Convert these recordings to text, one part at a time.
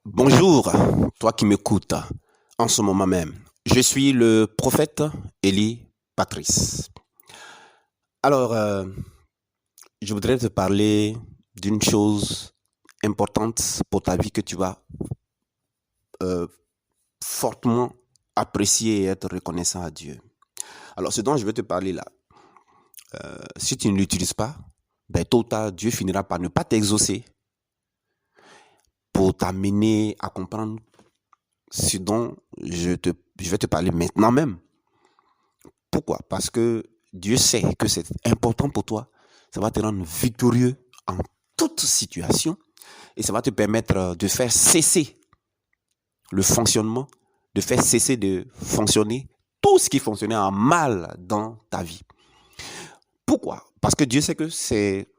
Bonjour, toi qui m'écoutes en ce moment même. Je suis le prophète Élie Patrice. Alors, je voudrais te parler d'une chose importante pour ta vie que tu vas euh, fortement apprécier et être reconnaissant à Dieu. Alors, ce dont je veux te parler là, si tu ne l'utilises pas, ben, tôt ou tard, Dieu finira par ne pas t'exaucer pour t'amener à comprendre ce dont je vais te parler maintenant même. Pourquoi? Parce que Dieu sait que c'est important pour toi. Ça va te rendre victorieux en toute situation et ça va te permettre de faire cesser le fonctionnement, de faire cesser de fonctionner tout ce qui fonctionnait en mal dans ta vie. Pourquoi? Parce que Dieu sait que c'est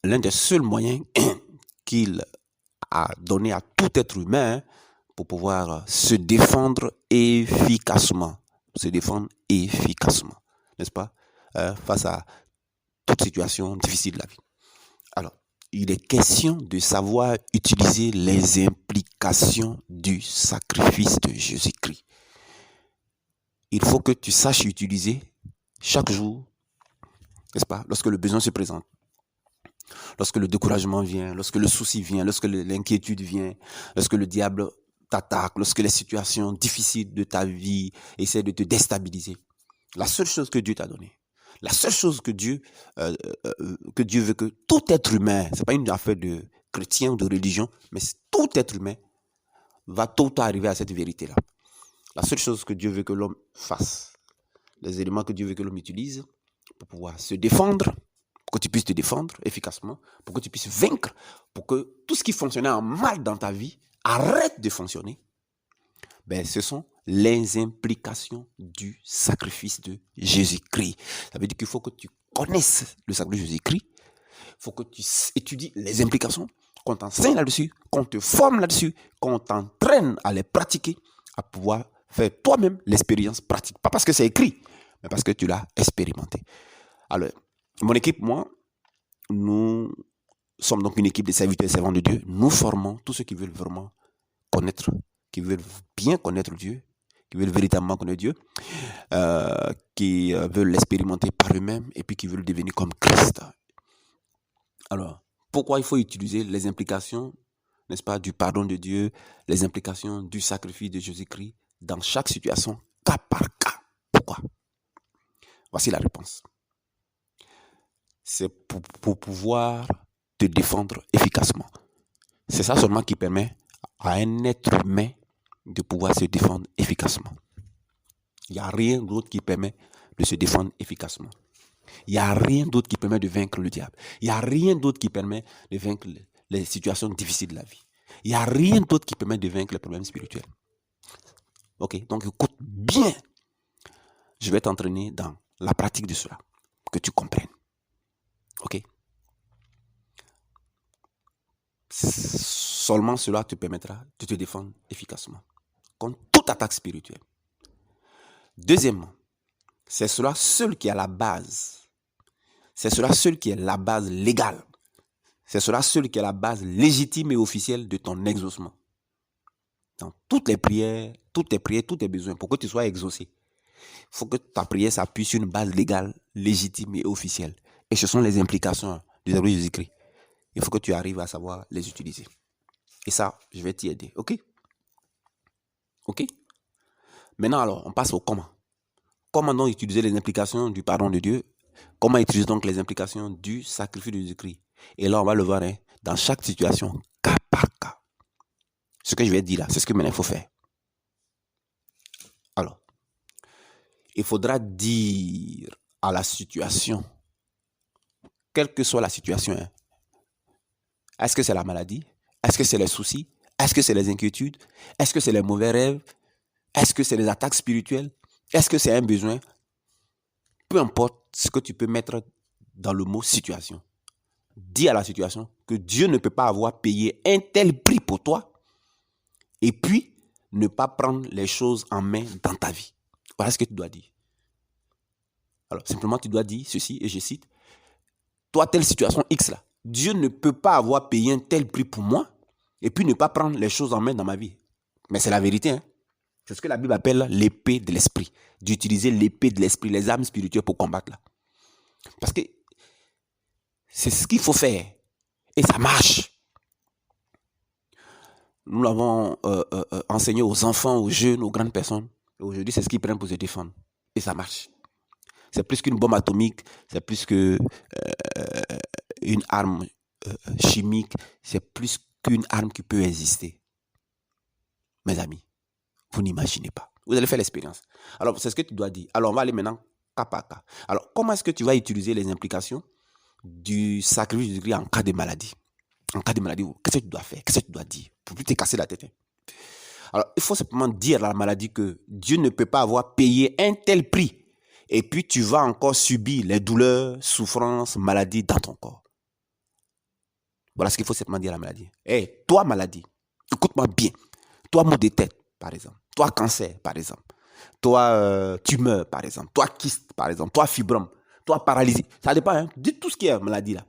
l'un des seuls moyens qu'il a donné à tout être humain pour pouvoir se défendre efficacement. Se défendre efficacement, n'est-ce pas? Face à toute situation difficile de la vie. Alors, il est question de savoir utiliser les implications du sacrifice de Jésus-Christ. Il faut que tu saches utiliser chaque jour, n'est-ce pas, lorsque le besoin se présente, lorsque le découragement vient, lorsque le souci vient, lorsque l'inquiétude vient, lorsque le diable t'attaque, lorsque les situations difficiles de ta vie essaient de te déstabiliser. La seule chose que Dieu t'a donnée, la seule chose que Dieu veut que tout être humain, c'est pas une affaire de chrétien ou de religion, mais tout être humain va tôt ou tard arriver à cette vérité-là. La seule chose que Dieu veut que l'homme fasse, les éléments que Dieu veut que l'homme utilise pour pouvoir se défendre, pour que tu puisses te défendre efficacement, pour que tu puisses vaincre, pour que tout ce qui fonctionnait en mal dans ta vie arrête de fonctionner, ben, ce sont les implications du sacrifice de Jésus-Christ. Ça veut dire qu'il faut que tu connaisses le sacrifice de Jésus-Christ, il faut que tu étudies les implications, qu'on t'enseigne là-dessus, qu'on te forme là-dessus, qu'on t'entraîne à les pratiquer, à pouvoir faire toi-même l'expérience pratique. Pas parce que c'est écrit, mais parce que tu l'as expérimenté. Alors, mon équipe, moi, nous sommes donc une équipe de serviteurs et servants de Dieu. Nous formons tous ceux qui veulent vraiment connaître, qui veulent bien connaître Dieu, qui veulent véritablement connaître Dieu, qui veulent l'expérimenter par eux-mêmes et puis qui veulent devenir comme Christ. Alors, pourquoi il faut utiliser les implications, n'est-ce pas, du pardon de Dieu, les implications du sacrifice de Jésus-Christ dans chaque situation, cas par cas? Pourquoi? Voici la réponse. C'est pour pouvoir te défendre efficacement. C'est ça seulement qui permet à un être humain de pouvoir se défendre efficacement. Il n'y a rien d'autre qui permet de se défendre efficacement. Il n'y a rien d'autre qui permet de vaincre le diable. Il n'y a rien d'autre qui permet de vaincre les situations difficiles de la vie. Il n'y a rien d'autre qui permet de vaincre les problèmes spirituels. Ok, donc écoute bien. Je vais t'entraîner dans la pratique de cela, pour que tu comprennes. Ok. Seulement cela te permettra de te défendre efficacement contre toute attaque spirituelle. Deuxièmement, c'est cela seul qui est la base. C'est cela seul qui est la base légale. C'est cela seul qui est la base légitime et officielle de ton exaucement. Dans toutes les prières, tous tes besoins, pour que tu sois exaucé, il faut que ta prière s'appuie sur une base légale, légitime et officielle. Et ce sont les implications du sacrifice de Jésus-Christ. Il faut que tu arrives à savoir les utiliser. Et ça, je vais t'y aider. Ok? Ok? Maintenant, alors, on passe au comment. Comment donc utiliser les implications du pardon de Dieu? Comment utiliser donc les implications du sacrifice de Jésus-Christ? Et là, on va le voir, hein, dans chaque situation, cas par cas. Ce que je vais dire là, c'est ce que maintenant il faut faire. Alors, il faudra dire à la situation, quelle que soit la situation, hein, est-ce que c'est la maladie? Est-ce que c'est les soucis? Est-ce que c'est les inquiétudes? Est-ce que c'est les mauvais rêves? Est-ce que c'est les attaques spirituelles? Est-ce que c'est un besoin? Peu importe ce que tu peux mettre dans le mot situation. Dis à la situation que Dieu ne peut pas avoir payé un tel prix pour toi et puis ne pas prendre les choses en main dans ta vie. Voilà ce que tu dois dire. Alors, simplement, tu dois dire ceci, et je cite, toi, telle situation X là, Dieu ne peut pas avoir payé un tel prix pour moi et puis ne pas prendre les choses en main dans ma vie. Mais c'est la vérité, hein. C'est ce que la Bible appelle l'épée de l'esprit. D'utiliser l'épée de l'esprit, les armes spirituelles pour combattre là. Parce que c'est ce qu'il faut faire. Et ça marche. Nous l'avons enseigné aux enfants, aux jeunes, aux grandes personnes. Et aujourd'hui, c'est ce qu'ils prennent pour se défendre. Et ça marche. C'est plus qu'une bombe atomique, c'est plus qu'une arme chimique, c'est plus qu'une arme qui peut exister. Mes amis, vous n'imaginez pas. Vous allez faire l'expérience. Alors, c'est ce que tu dois dire. Alors, on va aller maintenant cas par cas. Alors, comment est-ce que tu vas utiliser les implications du sacrifice de Christ en cas de maladie? En cas de maladie, qu'est-ce que tu dois faire? Qu'est-ce que tu dois dire? Pour plus te casser la tête. Alors, il faut simplement dire à la maladie que Dieu ne peut pas avoir payé un tel prix. Et puis, tu vas encore subir les douleurs, souffrances, maladies dans ton corps. Voilà ce qu'il faut simplement dire à la maladie. Hé, toi, maladie, écoute-moi bien. Toi, maux de tête, par exemple. Toi, cancer, par exemple. Toi, tumeur, par exemple. Toi, kyste, par exemple. Toi, fibrome. Toi, paralysie. Ça dépend, hein. Dis tout ce qui est maladie, là.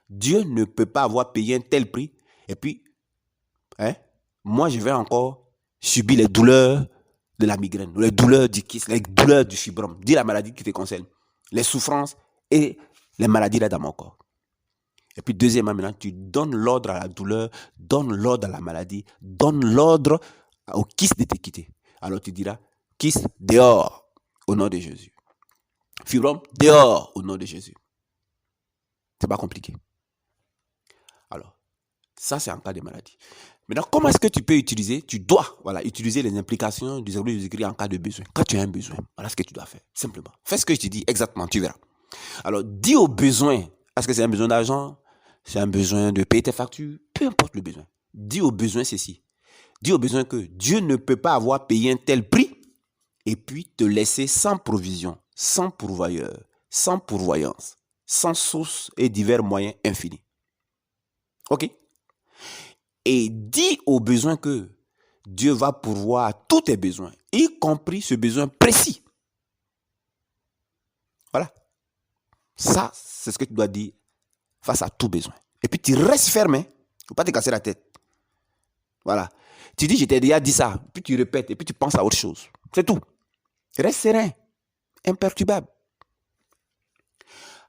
Dieu ne peut pas avoir payé un tel prix. Et puis, hein, moi, je vais encore subir les douleurs de la migraine, les douleurs du kyste, les douleurs du fibrome. Dis la maladie qui te concerne. Les souffrances et les maladies là dans mon corps. Et puis, deuxièmement, maintenant, tu donnes l'ordre à la douleur, donnes l'ordre à la maladie, donnes l'ordre au kyste de te quitter. Alors, tu diras, kyste, dehors, au nom de Jésus. Fibrome, dehors, au nom de Jésus. C'est pas compliqué. Alors, ça, c'est en cas de maladie. Maintenant, comment est-ce que tu peux utiliser, tu dois, utiliser les implications du sacrifice de Jésus-Christ en cas de besoin. Quand tu as un besoin, voilà ce que tu dois faire, simplement. Fais ce que je te dis exactement, tu verras. Alors, dis au besoin, est-ce que c'est un besoin d'argent? C'est un besoin de payer tes factures? Peu importe le besoin. Dis au besoin ceci. Dis au besoin que Dieu ne peut pas avoir payé un tel prix et puis te laisser sans provision, sans pourvoyeur, sans pourvoyance, sans source et divers moyens infinis. Ok? Et dis au besoin que Dieu va pourvoir à tous tes besoins, y compris ce besoin précis. Voilà. Ça, c'est ce que tu dois dire face à tout besoin. Et puis tu restes ferme, hein. Il ne faut pas te casser la tête. Voilà. Tu dis, je t'ai déjà dit ça, puis tu répètes, et puis tu penses à autre chose. C'est tout. Reste serein, imperturbable.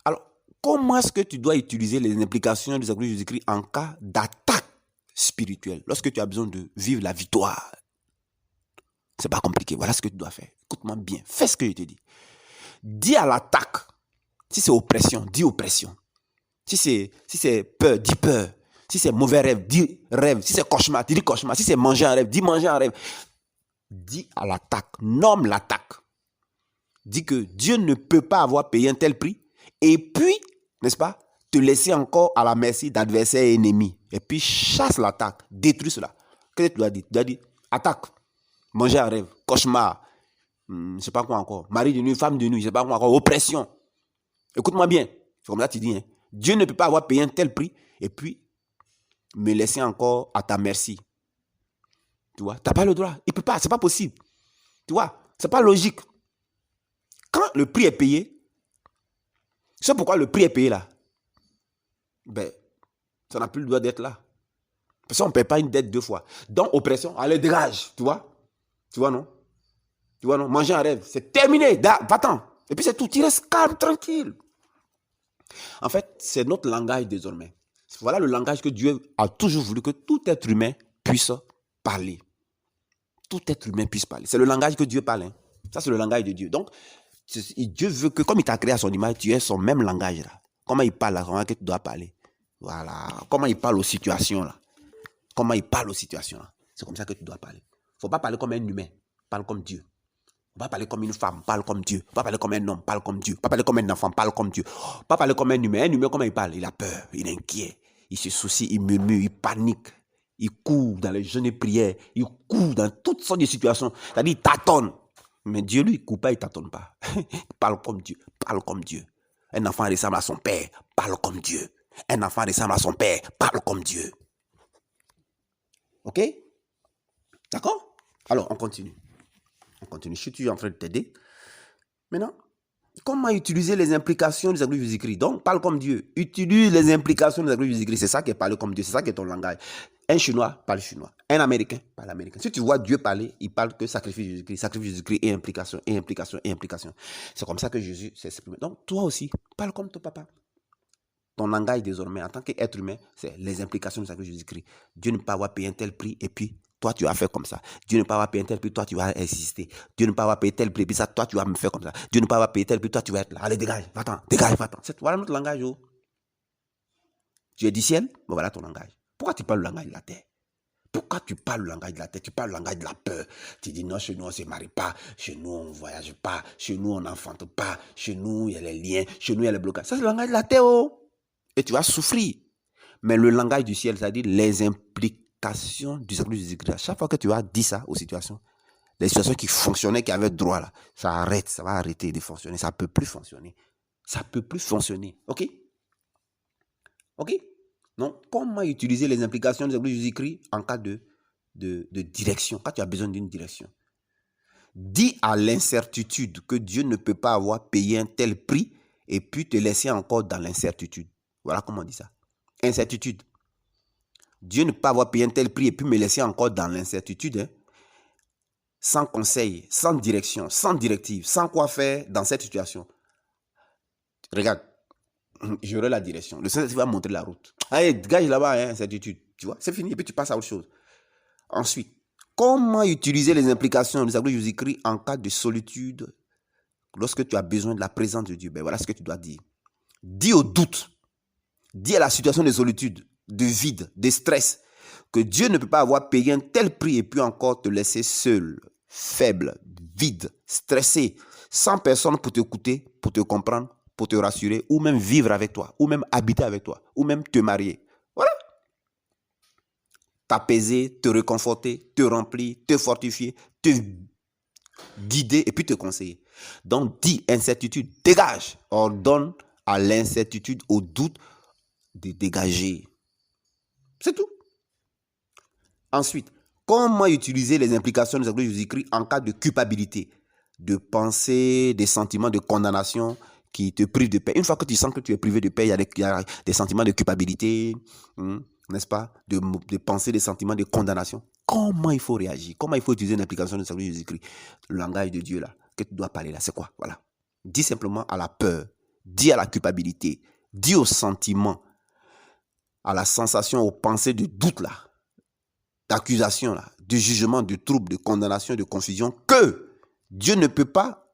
Alors, comment est-ce que tu dois utiliser les implications du sacrifice de Jésus-Christ en cas d'attaque spirituelle, lorsque tu as besoin de vivre la victoire? C'est pas compliqué. Voilà ce que tu dois faire. Écoute-moi bien. Fais ce que je te dis. Dis à l'attaque. Si c'est oppression, dis oppression. Si c'est peur, dis peur. Si c'est mauvais rêve, dis rêve. Si c'est cauchemar, dis cauchemar. Si c'est manger un rêve, dis manger un rêve. Dis à l'attaque. Nomme l'attaque. Dis que Dieu ne peut pas avoir payé un tel prix. Et puis, n'est-ce pas, te laisser encore à la merci d'adversaires et ennemis. Et puis, chasse l'attaque. Détruis cela. Qu'est-ce que tu dois dire? Tu dois dire, attaque. Manger un rêve. Cauchemar. Je ne sais pas quoi encore. Mari de nuit, femme de nuit, je ne sais pas quoi encore. Oppression. Écoute-moi bien. C'est comme ça que tu dis. Hein. Dieu ne peut pas avoir payé un tel prix et puis me laisser encore à ta merci. Tu vois, tu n'as pas le droit. Il ne peut pas, ce n'est pas possible. Tu vois, ce n'est pas logique. Quand le prix est payé, c'est pourquoi le prix est payé là. Ben, ça n'a plus le droit d'être là. Parce qu'on ne paye pas une dette deux fois. Donc, oppression, allez, dégage. Tu vois? Tu vois, non? Tu vois, non? Manger un rêve, c'est terminé. Va-t'en. Et puis, c'est tout. Tu restes calme, tranquille. En fait, c'est notre langage désormais. Voilà le langage que Dieu a toujours voulu que tout être humain puisse parler. Tout être humain puisse parler. C'est le langage que Dieu parle. Hein. Ça, c'est le langage de Dieu. Donc, Dieu veut que, comme il t'a créé à son image, tu aies son même langage là. Comment il parle là, comment que tu dois parler. Voilà. Comment il parle aux situations là. Comment il parle aux situations là. C'est comme ça que tu dois parler. Il ne faut pas parler comme un humain. Parle comme Dieu. On va parler comme une femme, parle comme Dieu. On va parler comme un homme, parle comme Dieu. On va parler comme un enfant, parle comme Dieu. On va parler comme un humain. Un humain, comment il parle? Il a peur, il est inquiet, il se soucie, il murmure, il panique. Il court dans les jeûnes et prières. Il court dans toutes sortes de situations. C'est-à-dire, il tâtonne. Mais Dieu, lui, il ne court pas, il ne tâtonne pas. Il parle comme Dieu, parle comme Dieu. Un enfant ressemble à son père, parle comme Dieu. Un enfant ressemble à son père, parle comme Dieu. Ok? D'accord? Alors, on continue. On continue. Je suis toujours en train de t'aider. Maintenant, comment utiliser les implications du sacrifice de Jésus-Christ? Donc, parle comme Dieu. Utilise les implications du sacrifice de Jésus-Christ. C'est ça qui est parler comme Dieu. C'est ça qui est ton langage. Un Chinois parle chinois. Un Américain parle américain. Si tu vois Dieu parler, il parle que sacrifice Jésus-Christ et implication, et implication, et implication. C'est comme ça que Jésus s'est exprimé. Donc, toi aussi, parle comme ton papa. Ton langage désormais, en tant qu'être humain, c'est les implications du sacrifice de Jésus-Christ. Dieu ne peut pas avoir payé un tel prix et puis toi, tu vas faire comme ça. Dieu ne peut pas avoir payé un tel prix, toi, tu vas insister. Dieu ne peut pas avoir payé tel prix, puis ça, toi, tu vas me faire comme ça. Dieu ne peut pas avoir payé tel prix, toi, tu vas être là. Allez, dégage, va-t'en, dégage, va-t'en. Voilà notre langage. Oh. Tu es du ciel, bon, voilà ton langage. Pourquoi tu parles le langage de la terre? Pourquoi tu parles le langage de la terre? Tu parles le langage de la peur. Tu dis non, chez nous, on ne se marie pas. Chez nous, on ne voyage pas. Chez nous, on n'enfante pas. Chez nous, il y a les liens. Chez nous, il y a les blocages. Ça, c'est le langage de la terre. Oh. Et tu vas souffrir. Mais le langage du ciel, c'est-à-dire les implications du sacrifice de Jésus-Christ. À chaque fois que tu as dit ça aux situations, les situations qui fonctionnaient, qui avaient droit là, ça arrête, ça va arrêter de fonctionner. Ça ne peut plus fonctionner. Ça ne peut plus fonctionner. OK? OK? Donc, comment utiliser les implications du sacrifice de Jésus-Christ en cas de direction, quand tu as besoin d'une direction? Dis à l'incertitude que Dieu ne peut pas avoir payé un tel prix et puis te laisser encore dans l'incertitude. Voilà comment on dit ça. Incertitude. Dieu ne peut pas avoir payé un tel prix et puis me laisser encore dans l'incertitude. Hein? Sans conseil, sans direction, sans directive, sans quoi faire dans cette situation. Regarde, j'aurai la direction. Le Seigneur va montrer la route. Allez, dégage là-bas, hein, incertitude. Tu vois, c'est fini et puis tu passes à autre chose. Ensuite, comment utiliser les implications du sacrifice de Jésus-Christ en cas de solitude lorsque tu as besoin de la présence de Dieu? Ben voilà ce que tu dois dire. Dis au doute, dis à la situation de solitude, de vide, de stress, que Dieu ne peut pas avoir payé un tel prix et puis encore te laisser seul, faible, vide, stressé, sans personne pour t'écouter, pour te comprendre, pour te rassurer, ou même vivre avec toi, ou même habiter avec toi, ou même te marier. Voilà. T'apaiser, te réconforter, te remplir, te fortifier, te guider et puis te conseiller. Donc, dis incertitude, dégage. Ordonne à l'incertitude, au doute, de dégager. C'est tout. Ensuite, comment utiliser les implications du sacrifice de Jésus-Christ en cas de culpabilité, de pensée, des sentiments de condamnation qui te privent de paix. Une fois que tu sens que tu es privé de paix, il y a des sentiments de culpabilité, n'est-ce pas, de pensée, des sentiments de condamnation. Comment il faut réagir? Comment il faut utiliser une application du sacrifice de Jésus-Christ? Le langage de Dieu là, que tu dois parler là, c'est quoi? Voilà. Dis simplement à la peur, dis à la culpabilité, dis aux sentiments, à la sensation, aux pensées de doute là, d'accusation là, de jugement, de trouble, de condamnation, de confusion, que Dieu ne peut pas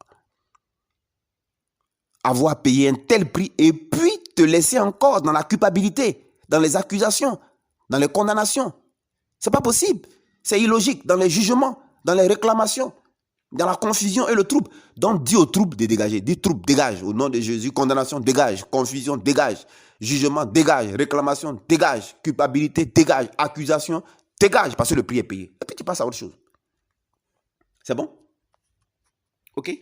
avoir payé un tel prix et puis te laisser encore dans la culpabilité, dans les accusations, dans les condamnations. C'est pas possible. C'est illogique dans les jugements, dans les réclamations, dans la confusion et le trouble. Donc dis au trouble de dégager. Dis trouble, dégage. Au nom de Jésus, condamnation, dégage. Confusion, dégage. Jugement, dégage. Réclamation, dégage. Culpabilité, dégage. Accusation, dégage. Parce que le prix est payé. Et puis tu passes à autre chose. C'est bon? Ok?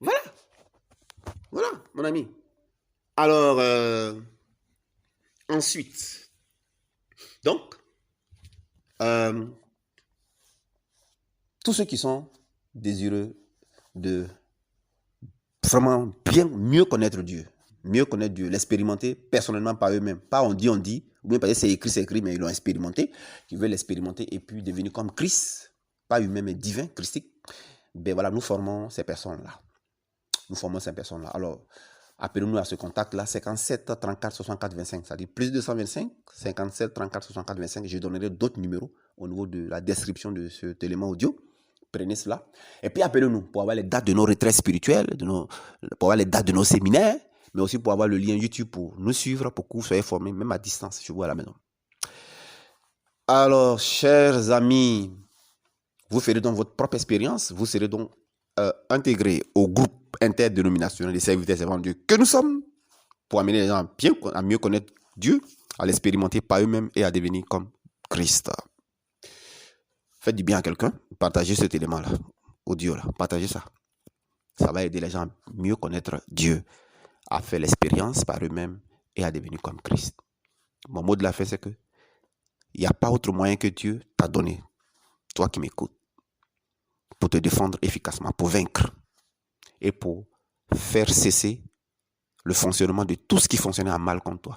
Voilà. Voilà, mon ami. Alors, ensuite, donc, tous ceux qui sont désireux de vraiment bien mieux connaître Dieu, l'expérimenter personnellement par eux-mêmes. Pas on dit, ou bien parce que c'est écrit, mais ils l'ont expérimenté, qui veulent l'expérimenter et puis devenir comme Christ, pas humain mais divin, christique. Ben voilà, nous formons ces personnes-là. Alors, appelez-nous à ce contact-là, 57 34 64 25, c'est-à-dire plus 225, 57 34 64 25. Je donnerai d'autres numéros au niveau de la description de cet élément audio. Prenez cela. Et puis appelez-nous pour avoir les dates de nos retraites spirituelles, pour avoir les dates de nos séminaires, mais aussi pour avoir le lien YouTube pour nous suivre, pour que vous soyez formés, même à distance, chez vous à la maison. Alors, chers amis, vous ferez donc votre propre expérience, vous serez donc intégrés au groupe interdénominationnel des serviteurs servants de Dieu que nous sommes, pour amener les gens à mieux connaître Dieu, à l'expérimenter par eux-mêmes et à devenir comme Christ. Faites du bien à quelqu'un, partagez cet élément-là, audio là, partagez ça. Ça va aider les gens à mieux connaître Dieu, à faire l'expérience par eux-mêmes et à devenir comme Christ. Mon mot de la fin, c'est que il n'y a pas autre moyen que Dieu t'a donné, toi qui m'écoutes, pour te défendre efficacement, pour vaincre et pour faire cesser le fonctionnement de tout ce qui fonctionnait à mal contre toi.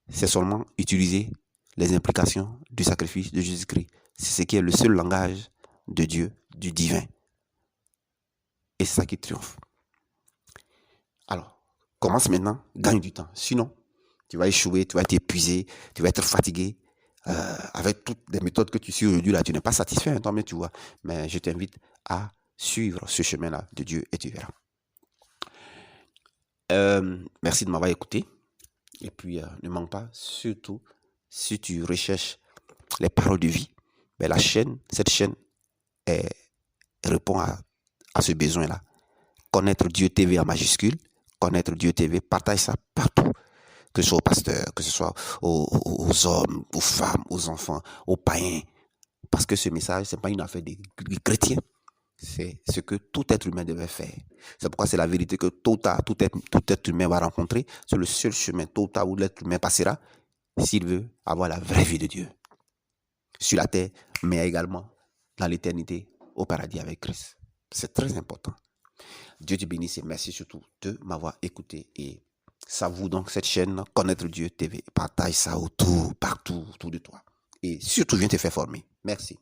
C'est seulement utiliser les implications du sacrifice de Jésus-Christ. C'est ce qui est le seul langage de Dieu, du divin. Et c'est ça qui triomphe. Alors, commence maintenant, gagne du temps. Sinon, tu vas échouer, tu vas être épuisé, tu vas être fatigué. Avec toutes les méthodes que tu suis aujourd'hui, là, tu n'es pas satisfait, hein, toi-même, tu vois. Mais je t'invite à suivre ce chemin-là de Dieu et tu verras. Merci de m'avoir écouté. Et puis, ne manque pas, surtout, si tu recherches les paroles de vie, ben cette chaîne répond à ce besoin-là. Connaître Dieu TV en majuscule, connaître Dieu TV, partage ça partout. Que ce soit aux pasteurs, que ce soit aux hommes, aux femmes, aux enfants, aux païens. Parce que ce message, ce n'est pas une affaire des chrétiens. C'est ce que tout être humain devait faire. C'est pourquoi c'est la vérité que tôt ou tard, tout être humain va rencontrer. C'est le seul chemin tôt ou tard où l'être humain passera s'il veut avoir la vraie vie de Dieu. Sur la terre, mais également dans l'éternité, au paradis avec Christ. C'est très important. Dieu te bénisse et merci surtout de m'avoir écouté. Et savoure donc cette chaîne, Connaître Dieu TV. Partage ça autour, partout, autour de toi. Et surtout, viens te faire former. Merci.